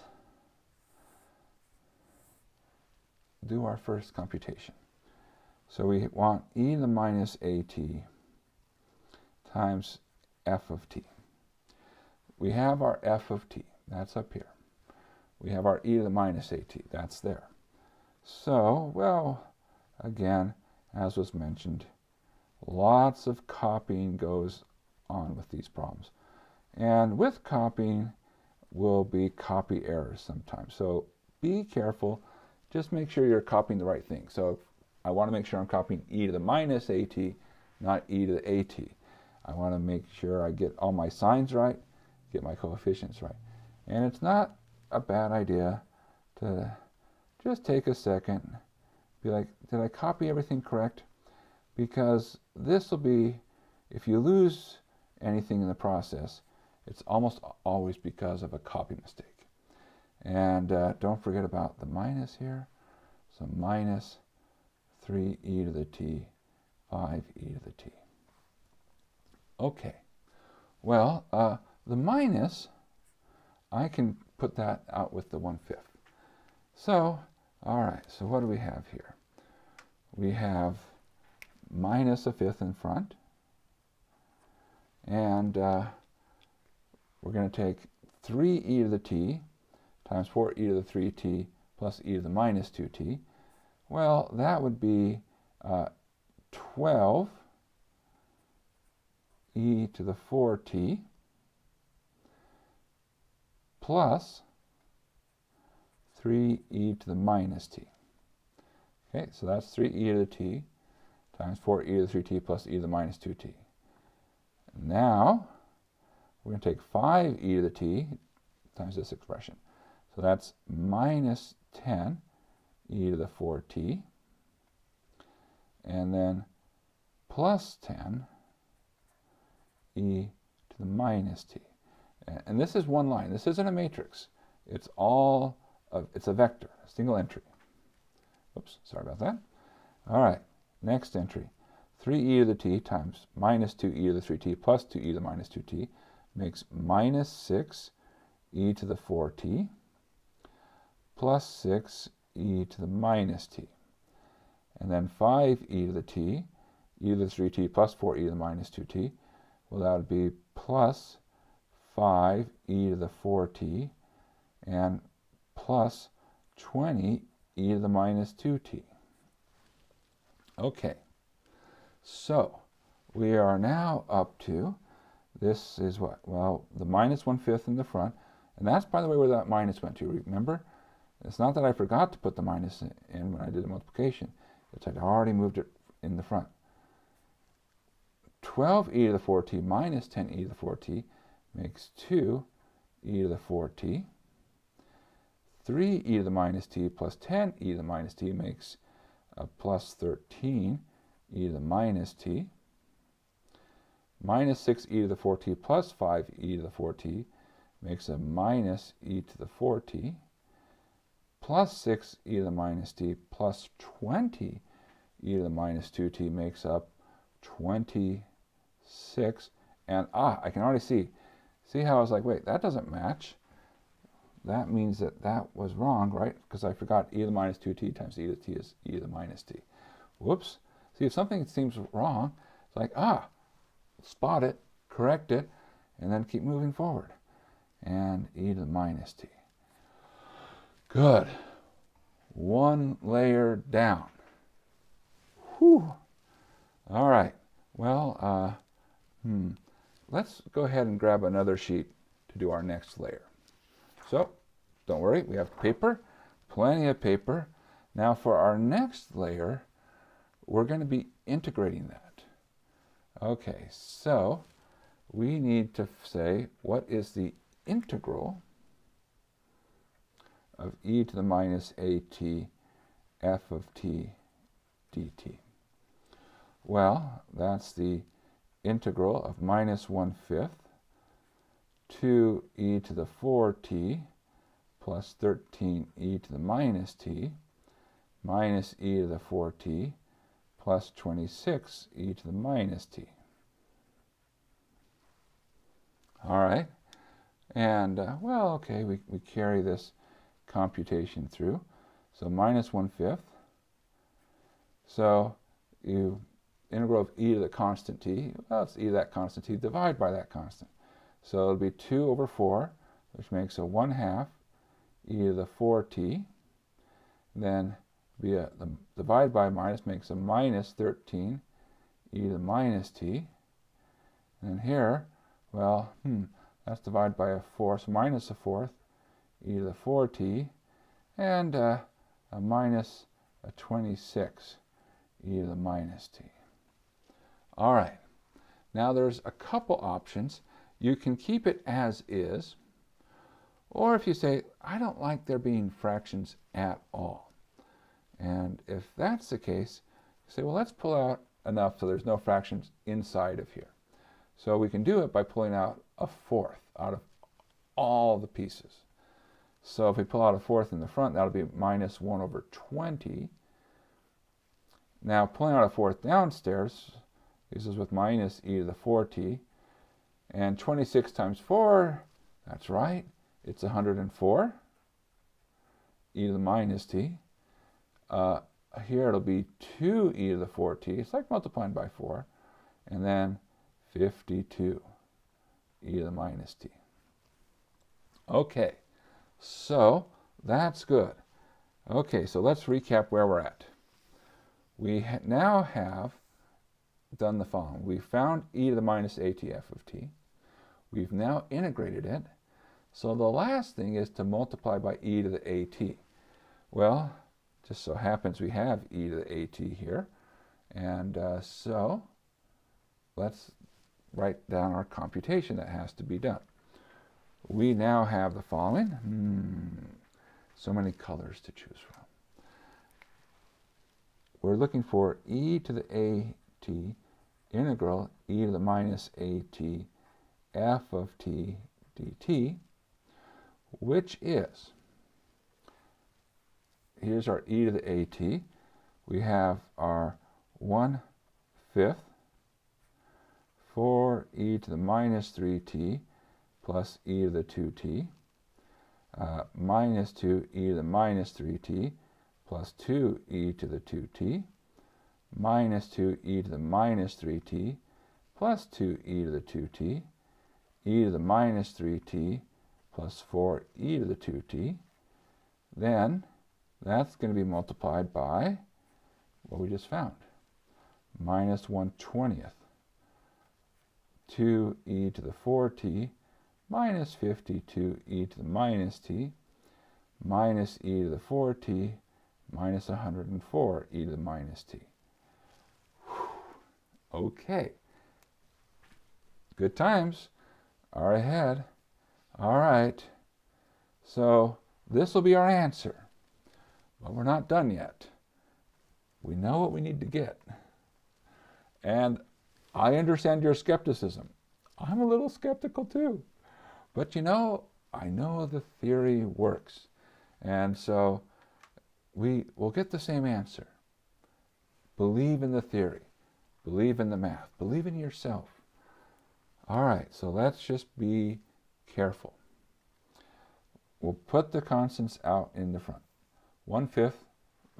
do our first computation. So we want e to the minus at times f of t. We have our f of t, that's up here. We have our e to the minus at, that's there. So, well, again, as was mentioned, lots of copying goes on with these problems. And with copying will be copy errors sometimes. So be careful. Just make sure you're copying the right thing. So I want to make sure I'm copying e to the minus at, not e to the at. I want to make sure I get all my signs right, get my coefficients right. And it's not a bad idea to just take a second, be like, did I copy everything correct? Because this will be, if you lose anything in the process, it's almost always because of a copy mistake. And don't forget about the minus here. So minus 3e to the t, 5e to the t. Okay, well, the minus, I can put that out with the 1/5. So, all right, so what do we have here? We have minus 1/5 in front, and we're going to take 3e to the t times 4e to the 3t plus e to the minus 2t. Well, that would be 12 e to the 4t plus 3e to the minus t. Okay, so that's 3e to the t times 4e to the 3t plus e to the minus 2t. Now, we're going to take 5e to the t times this expression. So that's minus 10 e to the 4t, and then plus 10 e to the minus t. And this is one line. This isn't a matrix. It's a vector, a single entry. Oops, sorry about that. All right, next entry. 3e to the t times minus 2e to the 3t plus 2e to the minus 2t makes minus 6e to the 4t plus 6e to the minus t. And then 5e to the t, e to the 3t plus 4e to the minus 2t. Well, that would be plus 5e to the 4t and plus 20e to the minus 2t. Okay, so we are now up to, this is what? Well, the minus 1/5 in the front, and that's, by the way, where that minus went to. Remember, it's not that I forgot to put the minus in when I did the multiplication. It's I'd already moved it in the front. 12e to the 4t minus 10e to the 4t makes 2e to the 4t. 3e to the minus t plus 10e to the minus t makes plus 13e to the minus t. Minus 6e to the 4t plus 5e to the 4t makes a minus e to the 4t. Plus 6e to the minus t plus 20e to the minus 2t makes up 26. And I can already see how I was like, wait, that doesn't match. That means that was wrong, right? Because I forgot e to the minus 2t times e to the t is e to the minus t. Whoops. See, if something seems wrong, it's like, spot it, correct it, and then keep moving forward. And e to the minus t. Good. One layer down. Whew. All right. Well, let's go ahead and grab another sheet to do our next layer. So, don't worry, we have paper, plenty of paper. Now for our next layer, we're going to be integrating that. Okay, so we need to say, what is the integral of e to the minus at f of t dt? Well, that's the integral of minus 1/5 2e to the 4t plus 13e to the minus t minus e to the 4t plus 26 e to the minus t. All right, and well, okay, we carry this computation through. So minus 1/5. So you integral of e to the constant t, well, it's e to that constant t, divide by that constant. So it'll be 2 over 4, which makes a 1/2 e to the 4t. Then the divide by minus makes a minus 13 e to the minus t. And here, well, that's divided by a 4, so minus a 4th e to the 4t, and a minus a 26 e to the minus t. All right, now there's a couple options. You can keep it as is, or if you say, I don't like there being fractions at all. And if that's the case, you say, well, let's pull out enough so there's no fractions inside of here. So we can do it by pulling out a 4th out of all the pieces. So if we pull out a 4th in the front, that'll be minus 1 over 20. Now pulling out a 4th downstairs, this is with minus e to the 4t. And 26 times 4, that's right, it's 104 e to the minus t. Here it'll be 2 e to the 4t. It's like multiplying by 4. And then 52 e to the minus t. Okay, so that's good. Okay, so let's recap where we're at. We now have done the following. We found e to the minus atf of t. We've now integrated it. So the last thing is to multiply by e to the at. Well, just so happens we have e to the at here. And so let's write down our computation that has to be done. We now have the following. So many colors to choose from. We're looking for e to the at integral e to the minus at f of t dt, which is, here's our e to the at. We have our 1/5 for e to the minus 3t plus e to the 2t, minus 2e to the minus 3t plus 2e to the 2t, minus 2e to the minus 3t plus 2e to the 2t, e to the minus 3t plus 4e to the 2t. Then that's going to be multiplied by what we just found, minus 1/20th, 2e to the 4t minus 52e to the minus t, minus e to the 4t minus 104e to the minus t. Okay. Good times are ahead. All right. So this will be our answer. But we're not done yet. We know what we need to get. And I understand your skepticism. I'm a little skeptical too. But you know, I know the theory works. And so we will get the same answer. Believe in the theory. Believe in the math. Believe in yourself. All right, so let's just be careful. We'll put the constants out in the front. 1/5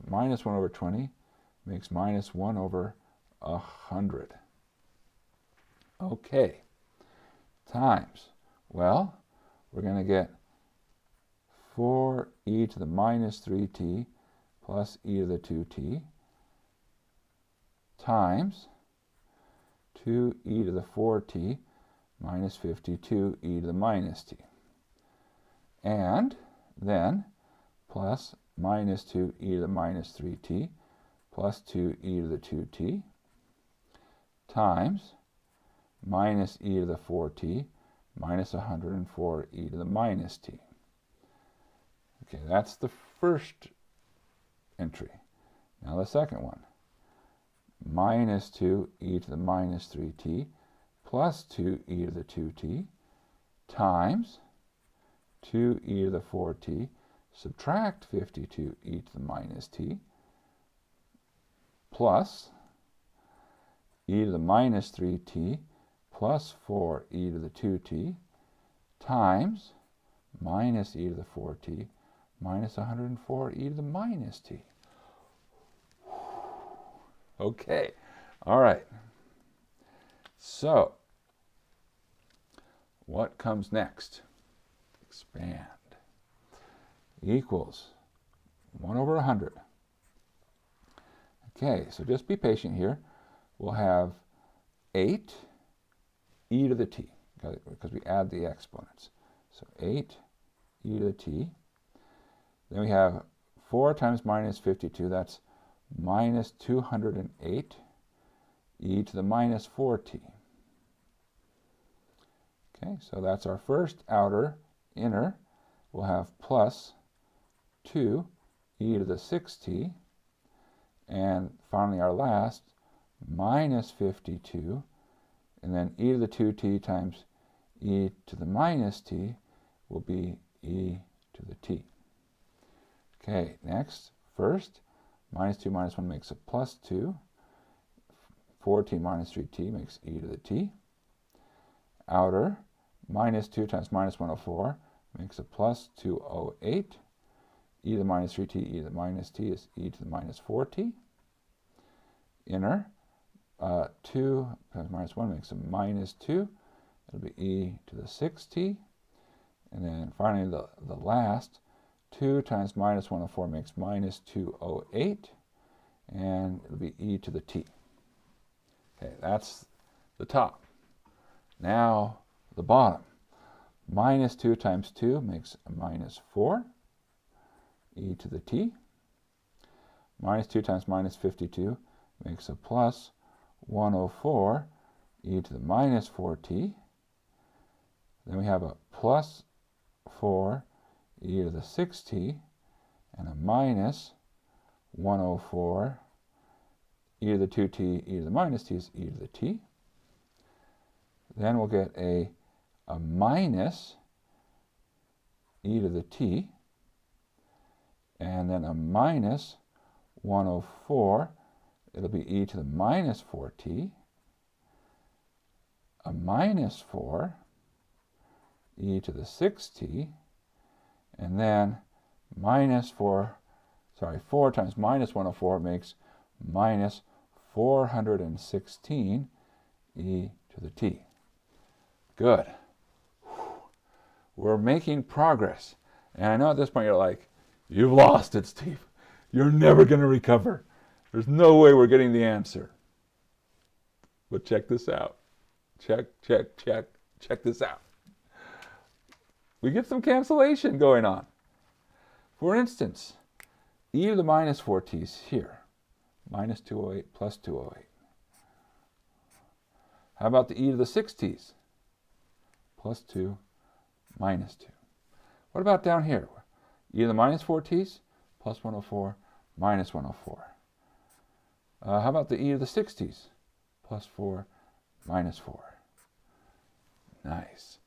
minus 1 over 20 makes minus 1 over 100. Okay, times. Well, we're going to get 4e to the minus 3t plus e to the 2t times 2e to the 4t minus 52e to the minus t. And then plus minus 2e to the minus 3t plus 2e to the 2t times minus e to the 4t minus 104e to the minus t. Okay, that's the first entry. Now the second one. Minus 2e to the minus 3t plus 2e to the 2t times 2e to the 4t, subtract 52e to the minus t, plus e to the minus 3t plus 4e to the 2t times minus e to the 4t minus 104e to the minus t. Okay, all right. So, what comes next? Expand. Equals 1 over 100. Okay, so just be patient here. We'll have 8 e to the t, because we add the exponents. So 8 e to the t. Then we have 4 times minus 52, that's minus 208 e to the minus 4t. Okay, so that's our first outer. Inner, we'll have plus 2 e to the 6t. And finally our last, minus 52. And then e to the 2t times e to the minus t will be e to the t. Okay, next, first, minus 2 minus 1 makes a plus 2. 4t minus 3t makes e to the t. Outer, minus 2 times minus 104 makes a plus 208. E to the minus 3t, e to the minus t is e to the minus 4t. Inner, 2 times minus 1 makes a minus 2. It'll be e to the 6t. And then finally the last, 2 times minus 104 makes minus 208. And it'll be e to the t. Okay, that's the top. Now the bottom. Minus 2 times 2 makes a minus 4. E to the t. Minus 2 times minus 52 makes a plus 104 e to the minus 4t. Then we have a plus 4 e to the 6t and a minus 104 e to the 2t, e to the minus t is e to the t. Then we'll get a minus e to the t, and then a minus 104, it'll be e to the minus 4t, a minus 4 e to the 6t, and then minus 4 times minus 104 makes minus 416 e to the t. Good. We're making progress. And I know at this point you're like, you've lost it, Steve. You're never going to recover. There's no way we're getting the answer. But check this out. Check this out. We get some cancellation going on. For instance, e to the minus 4t is here. Minus 208 plus 208. How about the e to the 6t's? Plus 2 minus 2. What about down here? E to the minus 4t's plus 104 minus 104. How about the e to the 6t's? Plus 4 minus 4. Nice.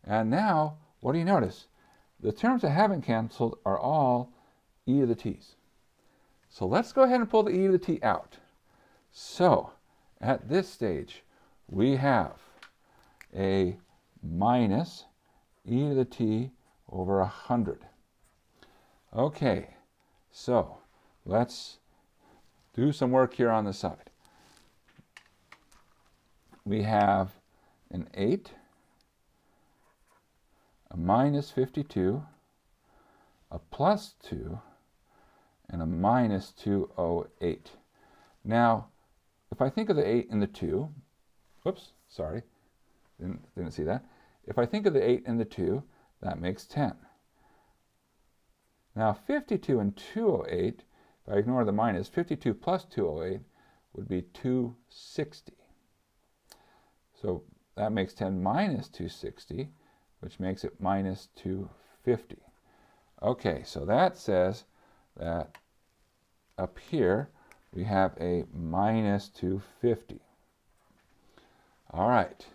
And now, what do you notice? The terms that haven't canceled are all e to the t's. So let's go ahead and pull the e to the t out. So, at this stage, we have a minus e to the t over 100. Okay, so let's do some work here on the side. We have an 8, a minus 52, a plus 2, and a minus 208. Now, if I think of the 8 and the 2, whoops, sorry, didn't see that. If I think of the 8 and the 2, that makes 10. Now 52 and 208, if I ignore the minus, 52 plus 208 would be 260. So that makes 10 minus 260, which makes it minus 250. Okay, so that says that up here we have a minus 250. All right,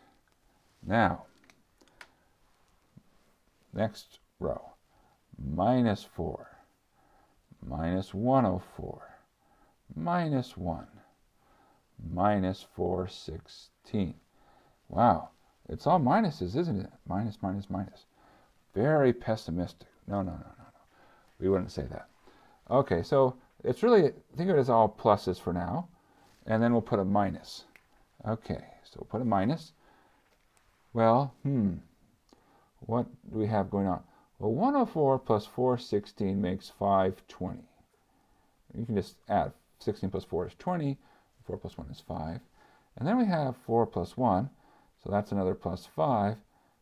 now, next row, minus 4, minus 104, minus 1, minus 416. Wow, it's all minuses, isn't it? Minus, minus, minus. Very pessimistic. No, no, no, no, no. We wouldn't say that. Okay, so it's really, think of it as all pluses for now, and then we'll put a minus. Okay, so we'll put a minus. Well, what do we have going on? Well, 104 plus 416 makes 520. You can just add 16 plus 4 is 20, 4 plus 1 is 5. And then we have 4 plus 1, so that's another plus 5,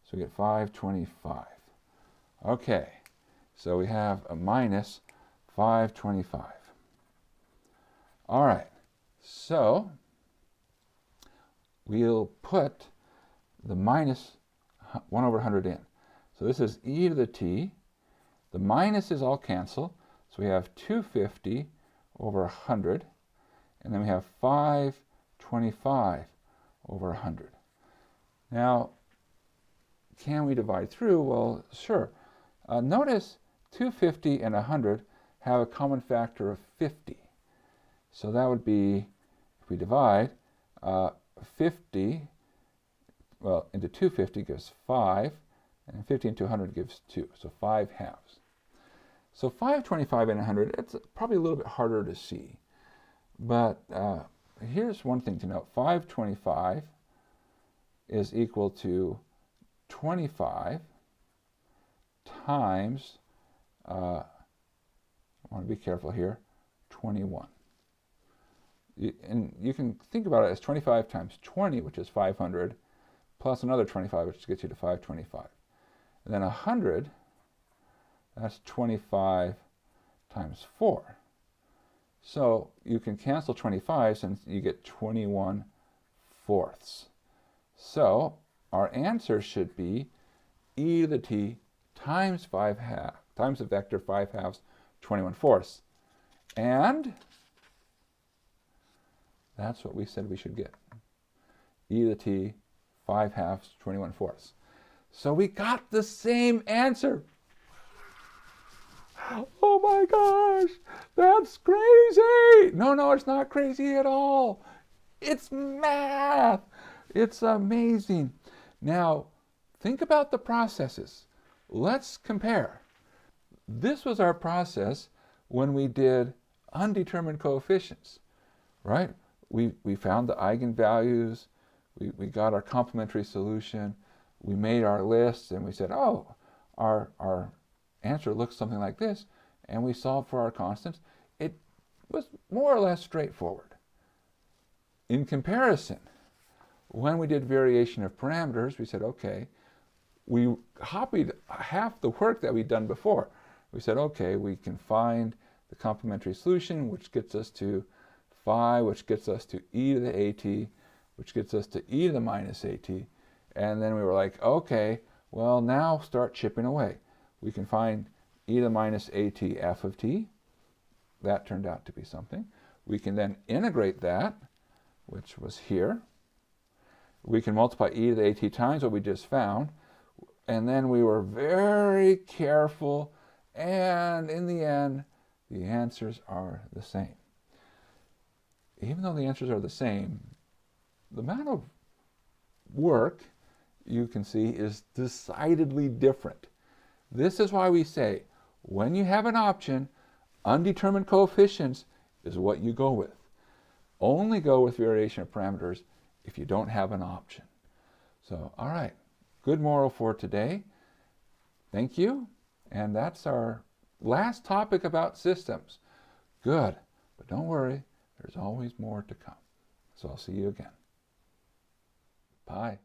so we get 525. Okay, so we have a minus 525. All right, so we'll put the minus 1 over 100 in. So this is e to the t. The minuses all cancel, so we have 250 over 100, and then we have 525 over 100. Now, can we divide through? Well, sure. Notice 250 and 100 have a common factor of 50. So that would be, if we divide 50, well, into 250 gives 5, and 50 into 100 gives 2, so 5 halves. So 525 and 100, it's probably a little bit harder to see. But here's one thing to note. 525 is equal to 25 times, I want to be careful here, 21. And you can think about it as 25 times 20, which is 500, plus another 25, which gets you to 525. And then 100, that's 25 times 4. So you can cancel 25 since you get 21 fourths. So our answer should be e to the t times 5 halves, times the vector 5 halves, 21 fourths. And that's what we said we should get. E to the t, 5 halves, 21 fourths. So we got the same answer. Oh my gosh, that's crazy. No, it's not crazy at all. It's math. It's amazing. Now, think about the processes. Let's compare. This was our process when we did undetermined coefficients, right? We found the eigenvalues, we got our complementary solution, we made our lists, and we said, oh, our answer looks something like this, and we solved for our constants. It was more or less straightforward. In comparison, when we did variation of parameters, we said, okay, we copied half the work that we'd done before. We said, okay, we can find the complementary solution, which gets us to phi, which gets us to e to the at, which gets us to e to the minus at. And then we were like, okay, well, now start chipping away. We can find e to the minus at f of t. That turned out to be something. We can then integrate that, which was here. We can multiply e to the at times what we just found. And then we were very careful, and in the end, the answers are the same. Even though the answers are the same, the amount of work you can see is decidedly different. This is why we say, when you have an option, undetermined coefficients is what you go with. Only go with variation of parameters if you don't have an option. So, all right, good moral for today. Thank you. And that's our last topic about systems. Good, but don't worry, there's always more to come. So I'll see you again. Bye.